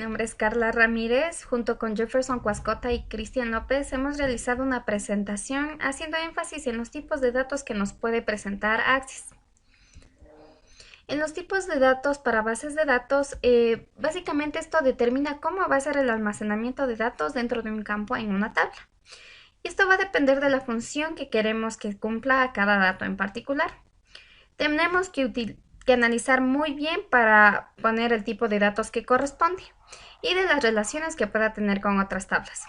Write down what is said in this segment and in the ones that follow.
nombre es Carla Ramírez. Junto con Jefferson Cuascota y Cristian López hemos realizado una presentación haciendo énfasis en los tipos de datos que nos puede presentar Access. En los tipos de datos para bases de datos, básicamente esto determina cómo va a ser el almacenamiento de datos dentro de un campo en una tabla. Y esto va a depender de la función que queremos que cumpla a cada dato en particular. Tenemos que analizar muy bien para poner el tipo de datos que corresponde y de las relaciones que pueda tener con otras tablas,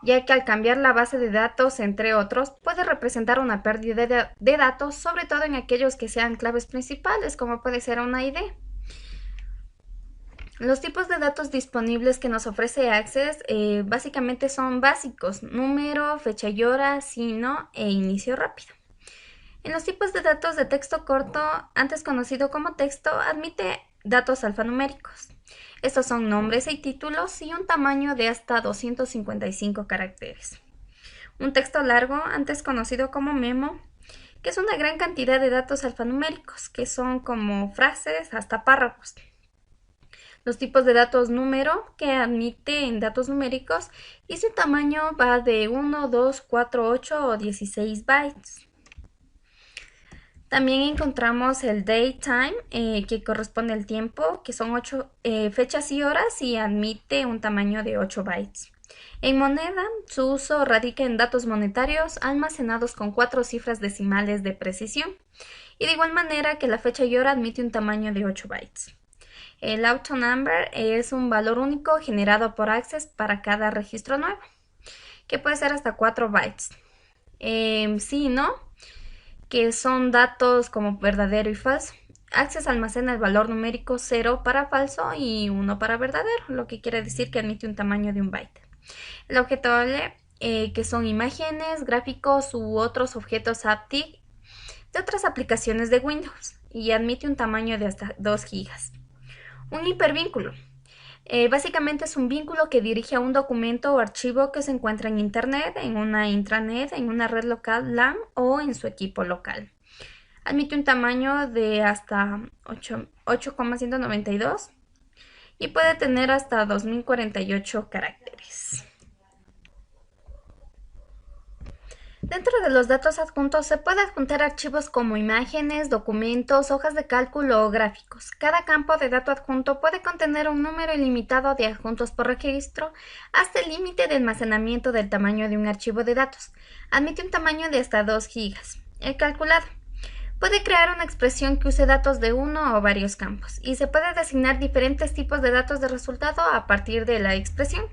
ya que al cambiar la base de datos, entre otros, puede representar una pérdida de datos, sobre todo en aquellos que sean claves principales, como puede ser una ID. Los tipos de datos disponibles que nos ofrece Access básicamente son básicos: número, fecha y hora, signo e inicio rápido. En los tipos de datos de texto corto, antes conocido como texto, admite datos alfanuméricos. Estos son nombres y títulos y un tamaño de hasta 255 caracteres. Un texto largo, antes conocido como memo, que es una gran cantidad de datos alfanuméricos, que son como frases hasta párrafos. Los tipos de datos número, que admiten datos numéricos y su tamaño va de 1, 2, 4, 8 o 16 bytes. También encontramos el date-time, que corresponde al tiempo, que son 8 fechas y horas y admite un tamaño de 8 bytes. En moneda, su uso radica en datos monetarios almacenados con 4 cifras decimales de precisión. Y de igual manera que la fecha y hora admite un tamaño de 8 bytes. El auto-number es un valor único generado por Access para cada registro nuevo, que puede ser hasta 4 bytes. Sí, ¿no? Que son datos como verdadero y falso. Access almacena el valor numérico 0 para falso y 1 para verdadero, lo que quiere decir que admite un tamaño de 1 byte. El objeto OLE, que son imágenes, gráficos u otros objetos haptic de otras aplicaciones de Windows, y admite un tamaño de hasta 2 gigas. Un hipervínculo. Básicamente es un vínculo que dirige a un documento o archivo que se encuentra en Internet, en una intranet, en una red local LAN o en su equipo local. Admite un tamaño de hasta 8,192 y puede tener hasta 2048 caracteres. Dentro de los datos adjuntos se puede adjuntar archivos como imágenes, documentos, hojas de cálculo o gráficos. Cada campo de dato adjunto puede contener un número ilimitado de adjuntos por registro hasta el límite de almacenamiento del tamaño de un archivo de datos. Admite un tamaño de hasta 2 gigas. El calculado puede crear una expresión que use datos de uno o varios campos y se puede designar diferentes tipos de datos de resultado a partir de la expresión.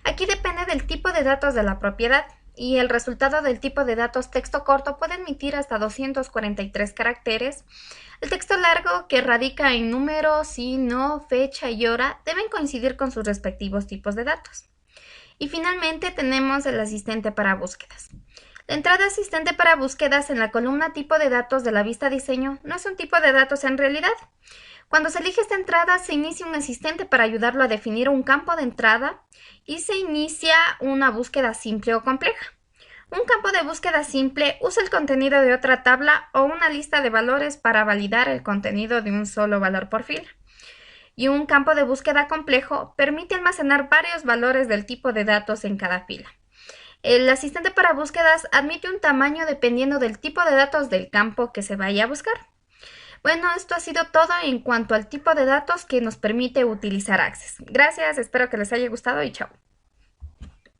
Aquí depende del tipo de datos de la propiedad. Y el resultado del tipo de datos texto corto puede admitir hasta 243 caracteres. El texto largo, que radica en número, signo, fecha y hora, deben coincidir con sus respectivos tipos de datos. Y finalmente tenemos el asistente para búsquedas. La entrada asistente para búsquedas en la columna tipo de datos de la vista diseño no es un tipo de datos en realidad. Cuando se elige esta entrada, se inicia un asistente para ayudarlo a definir un campo de entrada y se inicia una búsqueda simple o compleja. Un campo de búsqueda simple usa el contenido de otra tabla o una lista de valores para validar el contenido de un solo valor por fila. Y un campo de búsqueda complejo permite almacenar varios valores del tipo de datos en cada fila. El asistente para búsquedas admite un tamaño dependiendo del tipo de datos del campo que se vaya a buscar. Bueno, esto ha sido todo en cuanto al tipo de datos que nos permite utilizar Access. Gracias, espero que les haya gustado y chao.